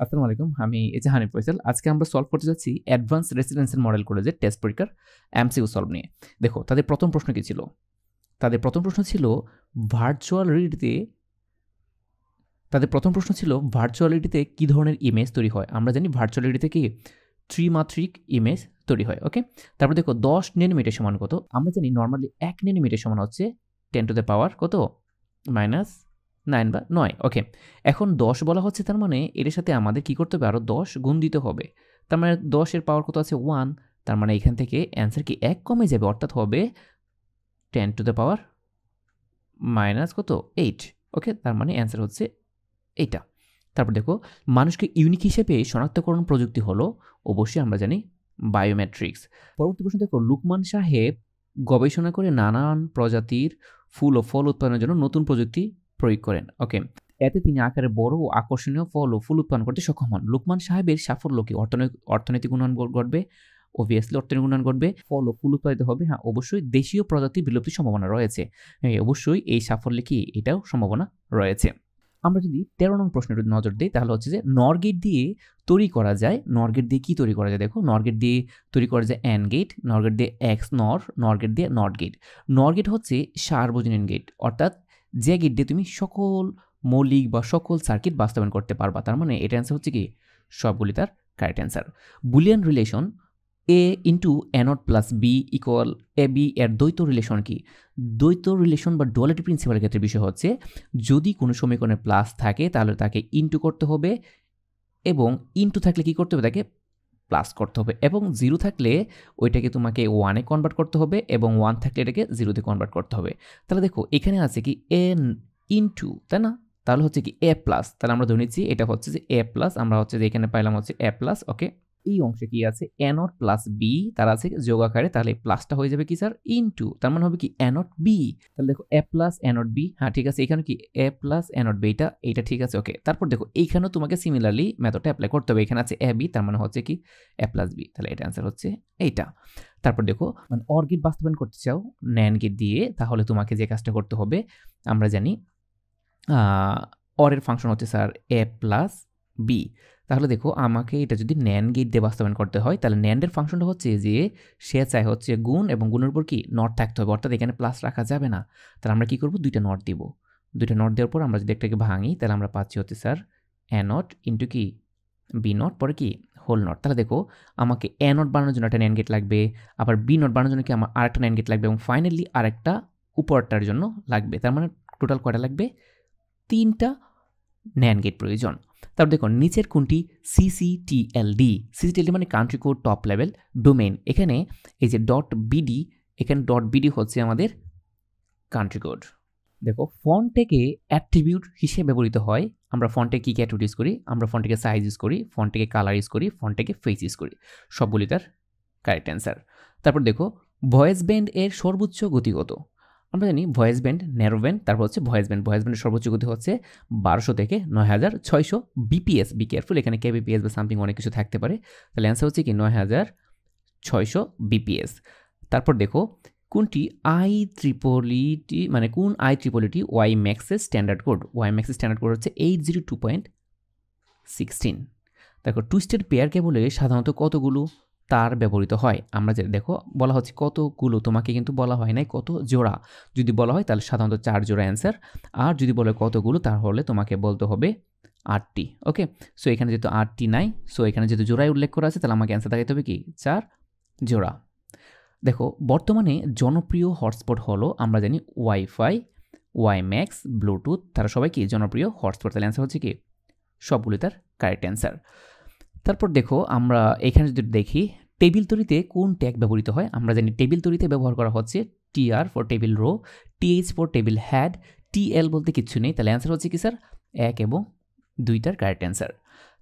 আসসালামু আলাইকুম, আমি হানিফ ফয়সাল। আজকে আমরা সলভ করতে যাচ্ছি অ্যাডভান্স রেসিডেন্সিয়াল মডেল কলেজের টেস্ট পরীক্ষার এমসিকিউ সলভ নিয়ে। দেখো, তাদের প্রথম প্রশ্ন কি ছিল? তাদের প্রথম প্রশ্ন ছিল ভার্চুয়ালিটিতে কি ধরনের ইমেজ তৈরি হয়। আমরা জানি ভার্চুয়ালিটিতে কি ত্রিমাত্রিক ইমেজ তৈরি হয়। ওকে, তারপর দেখো 10 ন্যানোমিটার সমান কত। আমরা জানি নর্মালি 1 ন্যানোমিটার সমান হচ্ছে 10 টু দ্য পাওয়ার কত, -9 বা 9। ওকে, এখন 10 বলা হচ্ছে, তার মানে এর সাথে আমাদের কি করতে হবে, আরও 10 গুণ দিতে হবে। তার মানে 10 এর পাওয়ার কত আছে 1, তার মানে এখান থেকে অ্যান্সার কি 1 কমে যাবে, অর্থাৎ হবে 10 টু দ্য পাওয়ার মাইনাস কত 8। ওকে, তার মানে অ্যান্সার হচ্ছে এইটা। তারপর দেখো, মানুষকে ইউনিক হিসেবে শনাক্তকরণ প্রযুক্তি হলো, অবশ্যই আমরা জানি বায়োমেট্রিক্স। পরবর্তী প্রশ্ন দেখো, লুকমান সাহেব গবেষণা করে নানান প্রজাতির ফুল ও ফল উৎপাদনের জন্য নতুন প্রযুক্তি প্রয়োগ করেন। ওকে, এতে তিনি আকারে বড় ও আকর্ষণীয় ফল ও ফুল উৎপাদন করতে সক্ষম হন। লুকমান সাহেবের সাফল্য কি অর্থনৈতিক উন্নয়ন ঘটবে, অবভিয়াসলি অর্থনৈতিক উন্নয়ন ঘটবে, ফল ও ফুল উৎপাদিত হবে। হ্যাঁ, অবশ্যই দেশীয় প্রজাতির বিলুপ্তির সম্ভাবনা রয়েছে। হ্যাঁ, অবশ্যই এই সাফল্যে কি এটাও সম্ভাবনা রয়েছে। আমরা যদি 13 নং প্রশ্নের নজর দিই, তাহলে হচ্ছে যে নর গেট দিয়ে তৈরি করা যায়। নর গেট দিয়ে কি তৈরি করা যায়? দেখো, নর গেট দিয়ে তৈরি করা যায় অ্যান্ড গেট, নর গেট দিয়ে এক্স নর, নর গেট দিয়ে নট গেট। নর গেট হচ্ছে সার্বজনীন গেট, অর্থাৎ যে গেট দিয়ে তুমি সকল মৌলিক বা সকল সার্কিট বাস্তবায়ন করতে পারবা। তার মানে এটা অ্যান্সার হচ্ছে কি সবগুলি তার correct answer. Boolean relation A into অ্যানট plus B equal A B এর দ্বৈত রিলেশন কি? দ্বৈত রিলেশন বা ডুয়ালিটি প্রিন্সিপালের ক্ষেত্রে বিষয় হচ্ছে, যদি কোনো সমীকরণে প্লাস থাকে তাহলে তাকে ইন্টু করতে হবে, এবং ইন্টু থাকলে কি করতে হবে, তাকে প্লাস করতে হবে, এবং 0 থাকলে ওইটাকে তোমাকে 1-এ কনভার্ট করতে হবে, এবং 1 থাকলে এটাকে 0-তে কনভার্ট করতে হবে। তাহলে দেখো, এখানে আছে কি এ ইন্টু, তাই না? তাহলে হচ্ছে কি এ প্লাস, তাহলে আমরা ধরে নিচ্ছি এটা হচ্ছে যে এ প্লাস, আমরা হচ্ছে যে এখানে পাইলাম হচ্ছে এ প্লাস। ওকে, এই অংশে কি আছে এ নট প্লাস বি, তার আছে যোগ আকারে, তাহলে প্লাসটা হয়ে যাবে কি স্যার ইনটু, তার মানে হবে কি এ নট বি। তাহলে দেখো A plus A not B, হ্যাঁ ঠিক আছে, এখানে কি A plus A not B, এইটা ঠিক আছে। ওকে, তারপর দেখো এইখানেও তোমাকে সিমিলারলি মেথডটা অ্যাপ্লাই করতে হবে। এখানে আছে এ বি, তার মানে হচ্ছে কি এ প্লাস বি, তাহলে এটা অ্যান্সার হচ্ছে এইটা। তারপর দেখো, মানে অর গেট বাস্তবায়ন করতে চাও ন্যান্ড গেট দিয়ে, তাহলে তোমাকে যে কাজটা করতে হবে, আমরা জানি অরের ফাংশন হচ্ছে স্যার এ প্লাস বি। তাহলে দেখো, আমাকে এটা যদি ন্যান্ড গেট দিয়ে বাস্তবায়ন করতে হয়, তাহলে ন্যান্ডের ফাংশনটা হচ্ছে যে সে চায় হচ্ছে গুণ, এবং গুণের উপর কি নট থাকতে হবে, অর্থাৎ এখানে প্লাস রাখা যাবে না। তাহলে আমরা কি করব, দুইটা নট দিব। দুইটা নট দেওয়ার পর আমরা যদি একটাকে ভাঙি, তাহলে আমরা পাচ্ছি হচ্ছে স্যার এ নট ইন্টু কি বি নট, পরে কি হোল নট। তাহলে দেখো, আমাকে এ নট বানানোর জন্য একটা ন্যান্ড গেট লাগবে, আবার বি নট বানানোর জন্য কি আমার আরেকটা ন্যান্ড গেট লাগবে, এবং ফাইনালি আরেকটা উপরটার জন্য লাগবে। তার মানে টোটাল কয়টা লাগবে, 3টা ন্যান্ড গেট প্রয়োজন। তারপর দেখো, নিচের কোনটি সিসিটিএলডি? সিসিটিএলডি মানে country code top level domain. এখানে এই যে ডট বিডি, এখানে ডট বিডি হচ্ছে আমাদের কান্ট্রি কোড। দেখো, ফন্টকে অ্যাট্রিবিউট হিসেবে ব্যবহৃত হয়। আমরা ফন্টে কী কী অ্যাট্রিবিউট ইউজ করি? আমরা ফন্টকে সাইজ ইউজ করি, ফন্টকে কালার ইউজ করি, ফন্টকে ফেস ইউজ করি। সবগুলি তার কারেক্ট অ্যান্সার। তারপর দেখো, ভয়েস ব্যান্ড এর সর্বোচ্চ গতি কত? আমরা জানি ভয়েস ব্যান্ড, ন্যারো ব্যান্ড, তারপর হচ্ছে ভয়েস ব্যান্ড। ভয়েস ব্যান্ডের সর্বোচ্চ গতি হচ্ছে 1200 থেকে 9600 বিপিএস। বি কেয়ারফুল, এখানে কেবিপিএস বা সামথিং অনেক কিছু থাকতে পারে। তাহলে অ্যান্সার হচ্ছে কি 9600 বিপিএস। তারপর দেখো, কোনটি IEEE মানে কোন IEEE ওয়াই ম্যাক্সের স্ট্যান্ডার্ড কোড? ওয়াই ম্যাক্সের স্ট্যান্ডার্ড কোড হচ্ছে 802.16। দেখো, টুইস্টেড পেয়ার কেবলে সাধারণত কতগুলো তার ব্যবহৃত হয়? আমরা যে দেখো, বলা হচ্ছে কতগুলো, তোমাকে কিন্তু বলা হয় নাই কত জোড়া। যদি বলা হয় তাহলে সাধারণত 4 জোড়া অ্যান্সার, আর যদি বলে কতগুলো তাহলে তোমাকে বলতে হবে 8টি। ওকে, সো এখানে যেহেতু 8টি নাই, সো এখানে যেহেতু জোড়ায় উল্লেখ করা আছে, তাহলে আমাকে অ্যান্সার দেখাতে হবে কি 4 জোড়া। দেখো, বর্তমানে জনপ্রিয় হটস্পট হলো, আমরা জানি ওয়াইফাই, ওয়াই ম্যাক্স, ব্লুটুথ, তারা সবাই কি জনপ্রিয় হটস্পট। তাহলে অ্যান্সার হচ্ছে কি সবগুলি তার কারেক্ট অ্যান্সার। তারপর দেখো, আমরা এখানে যদি দেখি, টেবিল তৈরিতে কোন ট্যাগ ব্যবহৃত হয়? আমরা জানি টেবিল তৈরিতে ব্যবহার করা হচ্ছে TR for table row, TH for table had, TL বলতে কিচ্ছু নেই। তাহলে অ্যান্সার হচ্ছে কি স্যার 1 এবং 2টার কারেক্ট অ্যান্সার।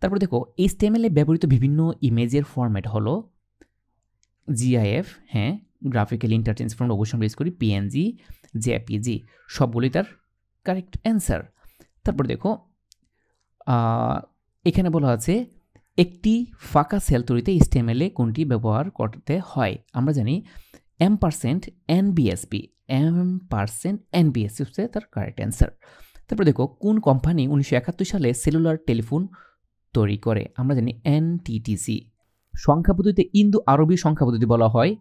তারপর দেখো, HTML এ ব্যবহৃত বিভিন্ন ইমেজের ফরম্যাট হলো GIF, হ্যাঁ, গ্রাফিক্যাল ইন্টারচেঞ্জ ফর্ম অবশ্যই আমরা ইউজ করি, PNG, JPG, সবগুলি তার কারেক্ট অ্যান্সার। তারপর দেখো, এখানে বলা আছে একটি ফাঁকা সেল তৈরিতে HTML এ কোনটি ব্যবহার করতে হয়? আমরা জানি $NBSP, $NBSP হচ্ছে তার কারেক্ট অ্যান্সার। তারপর দেখো, কোন কোম্পানি 1971 সালে সেলুলার টেলিফোন তৈরি করে। আমরা জানি এনটিটিসি। সংখ্যা পদ্ধতিতে ইন্দো আরবীয় সংখ্যা পদ্ধতি বলা হয়।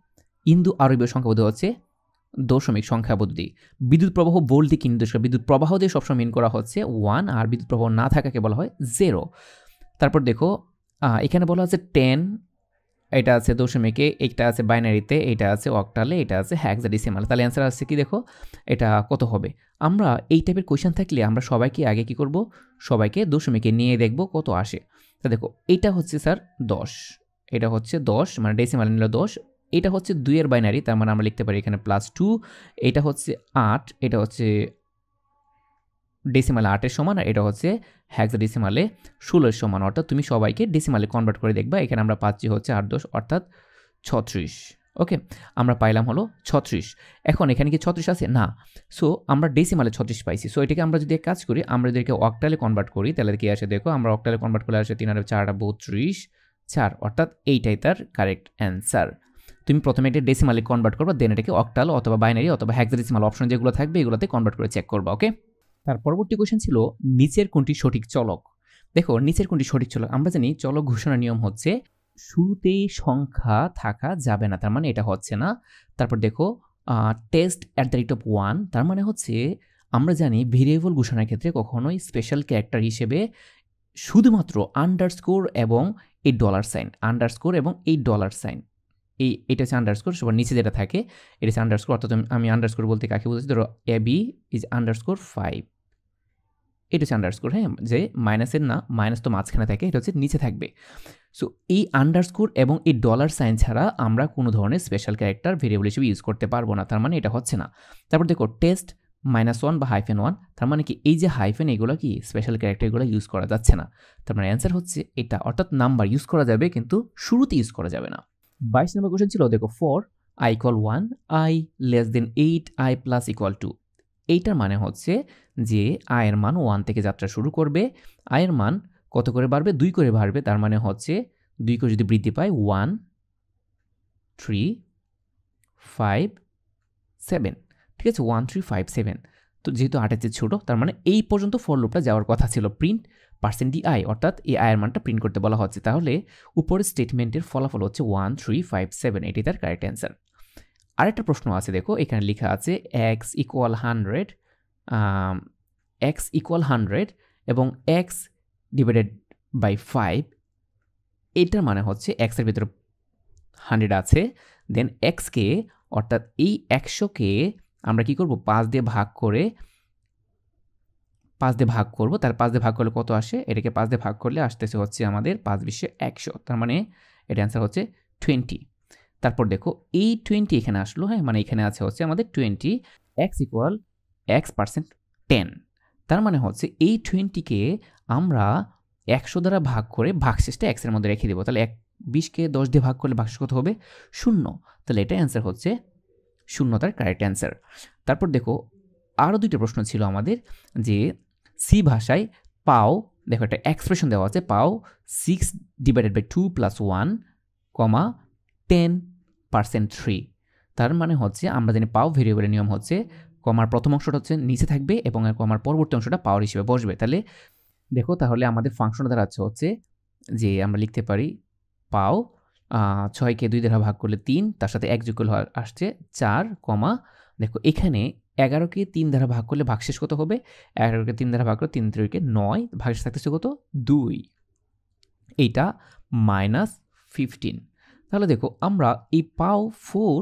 ইন্দো আরবীয় সংখ্যা পদ্ধতি হচ্ছে দশমিক সংখ্যা পদ্ধতি। বিদ্যুৎ প্রবাহ ভোল্ট দিয়ে নির্দেশ করে, বিদ্যুৎ প্রবাহ দিয়ে সবসময় মিন করা হচ্ছে 1, আর বিদ্যুৎ প্রবাহ না থাকাকে বলা হয় 0। তারপর দেখো এখানে বলা আছে 10, এটা আছে দশমিকে, এটা আছে বাইনারিতে, এটা আছে অক্টালে, এটা আছে হেক্সাডেসিমালে। তাহলে অ্যান্সার আসছে কি দেখো, এটা কত হবে? আমরা এই টাইপের কোয়েশ্চেন থাকলে আমরা সবাইকে আগে কি করব, সবাইকে দশমিকে নিয়ে দেখব কত আসে। তা দেখো এইটা হচ্ছে স্যার 10, এটা হচ্ছে 10 মানে ডেসিমাল নিল 10, এটা হচ্ছে 2 এর বাইনারি, তার মানে আমরা লিখতে পারি এখানে +2, এটা হচ্ছে 8, এটা হচ্ছে ডেসিমালে 8 এর সমান, আর এটা হচ্ছে হেক্সাডেসিমালে 16 এর সমান। অর্থাৎ তুমি সবাইকে ডেসিমালে কনভার্ট করে দেখবা। এখানে আমরা পাচ্ছি হচ্ছে 8 10 অর্থাৎ 36। ওকে, আমরা পাইলাম হলো 36। এখন এখানে কি 36 আছে? না। সো আমরা ডেসিমালে 36 পাইছি। সো এটাকে আমরা যদি এক কাজ করি, আমরা যদি অক্টালে কনভার্ট করি, তাহলে কি আসে দেখো, আমরা অক্টালে কনভার্ট করলে আসে 3 আর 4 32 4, অর্থাৎ এইটাই তার কারেক্ট অ্যান্সার। তুমি প্রথমে এটা ডেসিমালে কনভার্ট করবা, দেন এটাকে অক্টাল অথবা বাইনারি অথবা হেক্সাডেসিমাল অপশন যেগুলো থাকবে এগুলোতে কনভার্ট করে চেক করবা। ওকে, তার পরবর্তী কোয়েশ্চেন ছিল নিচের কোনটি সঠিক চলক। দেখো নিচের কোনটি সঠিক চলক, আমরা জানি চলক ঘোষণার নিয়ম হচ্ছে শুরুতেই সংখ্যা থাকা যাবে না, তার মানে এটা হচ্ছে না। তারপর দেখো টেস্ট @1, তার মানে হচ্ছে আমরা জানি ভেরিয়েবল ঘোষণার ক্ষেত্রে কখনোই স্পেশাল ক্যারেক্টার হিসেবে শুধুমাত্র আন্ডারস্কোর এবং এই ডলার সাইন, আন্ডারস্কোর এবং এই ডলার সাইন, এটা হচ্ছে আন্ডারস্কোর, সবার নিচে যেটা থাকে এটা হচ্ছে আন্ডারস্কোর। অর্থাৎ আমি আন্ডারস্কোর বলতে কাকে বুঝেছি, ধরো AB ইজ _5, এটা হচ্ছে আন্ডারস্কোর। হ্যাঁ, যে মাইনাসের না, মাইনাস তো মাঝখানে থাকে, এটা হচ্ছে নিচে থাকবে। সো এই আন্ডারস্কোর এবং এই ডলার সাইন ছাড়া আমরা কোনো ধরনের স্পেশাল ক্যারেক্টার ভেরিয়েবল হিসেবে ইউজ করতে পারবো না, তার মানে এটা হচ্ছে না। তারপর দেখো টেস্ট -1 বা -1, তার মানে কি এই যে হাইফেন এগুলো কি স্পেশাল ক্যারেক্টার, এগুলো ইউজ করা যাচ্ছে না। তার মানে অ্যান্সার হচ্ছে এটা, অর্থাৎ নাম্বার ইউজ করা যাবে কিন্তু শুরুতে ইউজ করা যাবে না। 22 নম্বর কোশ্চেন ছিল দেখো, ফর i = 1, i <8, i + = 2। এইটার মানে হচ্ছে যে i এর মান 1 থেকে যাত্রা শুরু করবে, i এর মান কত করে বাড়বে? 2 করে বাড়বে, তার মানে হচ্ছে 2 করে যদি বৃদ্ধি পায় 1 3 5 7, ঠিক আছে, 1 3 5 7। তো যেহেতু 8 এর চেয়ে ছোট, তার মানে এই পর্যন্ত ফর লুপটা যাওয়ার কথা ছিল। প্রিন্ট %di, অর্থাৎ এই i এর মানটা প্রিন্ট করতে বলা হচ্ছে। তাহলে উপরের স্টেটমেন্টের ফলাফল হচ্ছে 1 3 5 7, এটি তার কারেক্ট অ্যান্সার। আরেকটা প্রশ্ন আছে দেখো, এখানে লেখা আছে x = 100 এবং x / 5, এটার মানে হচ্ছে x এর ভিতরে 100 আছে, দেন x কে অর্থাৎ এই 100কে আমরা কি করব, 5 দিয়ে ভাগ করব। তার 5 দিয়ে ভাগ করলে কত আসে? এটাকে 5 দিয়ে ভাগ করলে আসতেছে হচ্ছে আমাদের 5 × 100, তার মানে এটা অ্যান্সার হচ্ছে 20। তারপর দেখো এই 20 এখানে আসলো, হ্যাঁ, মানে এখানে আছে হচ্ছে আমাদের 20, x = x%10, তার মানে হচ্ছে এই 20কে আমরা 100 দ্বারা ভাগ করে ভাগশেষটা x এর মধ্যে রেখে দেবো। তাহলে 20কে 10 দিয়ে ভাগ করলে ভাগশেষ কত হবে? 0। তাহলে এটা অ্যান্সার হচ্ছে 0, তার কারেক্ট অ্যান্সার। তারপর দেখো আরও দুইটা প্রশ্ন ছিল আমাদের, যে সি ভাষায় পাও, দেখো একটা এক্সপ্রেশন দেওয়া আছে, পাও 6/2 + 1, 10%3। তার মানে হচ্ছে আমরা জানি পাও ভেরিয়েবলের নিয়ম হচ্ছে কমার প্রথম অংশটা হচ্ছে নিচে থাকবে এবং কমার পরবর্তী অংশটা পাওয়ার হিসেবে বসবে। তাহলে দেখো, তাহলে আমাদের ফাংশন দাঁড়াচ্ছে হচ্ছে যে আমরা লিখতে পারি পাও 6কে 2 দ্বারা ভাগ করলে 3, তার সাথে 1 যোগ করলে আসছে 4, দেখো এখানে 11কে 3 দ্বারা ভাগ করলে ভাগশেষ কত হবে? 11কে 3 দ্বারা ভাগ করলে 3 × 3 = 9, ভাগশেষ থাকতেছে কত? 2, এইটা -15। তাহলে দেখো আমরা এই পাও 4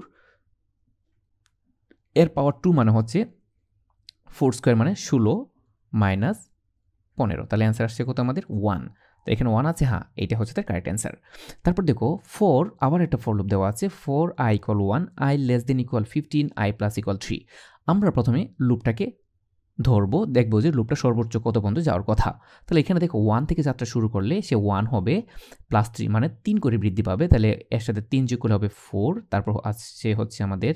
এর পাওয়ার 2 মানে হচ্ছে 4² মানে 16 - 15, তাহলে অ্যান্সার আসছে কত আমাদের? 1। তো এখানে 1 আছে, হ্যাঁ, এটা হচ্ছে তার কারেক্ট অ্যান্সার। তারপর দেখো আবার একটা ফর লুপ দেওয়া আছে, for i = 1, i <= 15, i + 3। আমরা প্রথমে লুপটাকে ধরবো, দেখবো যে লুপটা সর্বোচ্চ কত পর্যন্ত যাওয়ার কথা। তাহলে এখানে দেখো 1 থেকে যাত্রা শুরু করলে সে 1 হবে, +3 মানে 3 করে বৃদ্ধি পাবে, তাহলে এর সাথে 3 যোগ করলে হবে 4, তারপর আসছে হচ্ছে আমাদের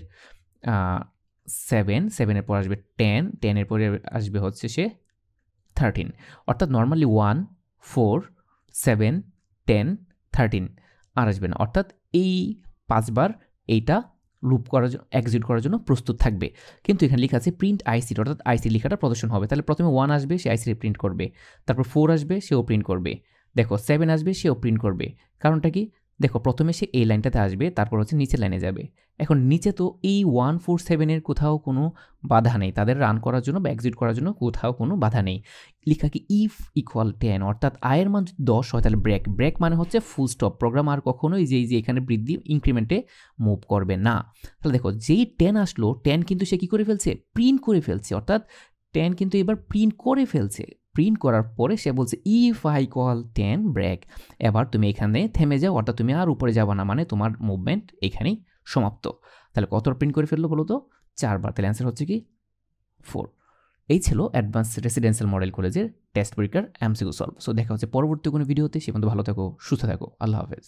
7 এর পর আসবে 10 এর পরে আসবে হচ্ছে সে 13, অর্থাৎ নর্মালি 1 4 7 10 13 আর আসবে না, অর্থাৎ এই 5 বার এইটা লুপ করার জন্য এক্সিকিউট করার জন্য প্রস্তুত থাকবে। কিন্তু এখানে লেখা আছে প্রিন্ট আইসি, অর্থাৎ আইসি লেখাটা প্রদর্শন হবে। তাহলে প্রথমে 1 আসবে, সে আইসি প্রিন্ট করবে, তারপর 4 আসবে, সেও প্রিন্ট করবে, দেখো 7 আসবে, সেও প্রিন্ট করবে। কারণটা কি? দেখো প্রথমে সে এই লাইনটাতে আসবে, তারপর হচ্ছে নিচের লাইনে যাবে। এখন নিচে তো এই 147 এর কোথাও কোনো বাধা নেই, তাদের রান করার জন্য বা এক্সিট করার জন্য কোথাও কোনো বাধা নেই। লেখা কি ইফ ইকুয়াল 10, অর্থাৎ আয়ের মান যদি 10 হয় তাহলে ব্রেক। ব্রেক মানে হচ্ছে ফুল স্টপ, প্রোগ্রাম আর কখনোই যে এখানে বৃদ্ধি ইনক্রিমেন্টে মুভ করবে না। তাহলে দেখো যেই 10 আসলো, 10 কিন্তু সে কী করে ফেলছে? প্রিন্ট করে ফেলছে, অর্থাৎ 10 কিন্তু এবার প্রিন্ট করে ফেলছে। প্রিন্ট করার পরে সে বলছে ইফ আই ইকুয়াল 10 ব্রেক। এবার তুমি এখানে থেমে যাও, অর্থাৎ তুমি আর উপরে যাবে না, মানে তোমার মুভমেন্ট এখানেই সমাপ্ত। তাহলে কত প্রিন্ট করে ফেললো বলো তো? 4 বার। তাহলে অ্যান্সার হচ্ছে কি 4। এই ছিল অ্যাডভান্স রেসিডেন্সিয়াল মডেল কলেজের টেস্ট পরীক্ষার এমসিকিউ সলভ। সো দেখা হচ্ছে পরবর্তী কোনো ভিডিওতে। সে পর্যন্ত ভালো থাকো, সুস্থ থাকো, আল্লাহ হাফেজ।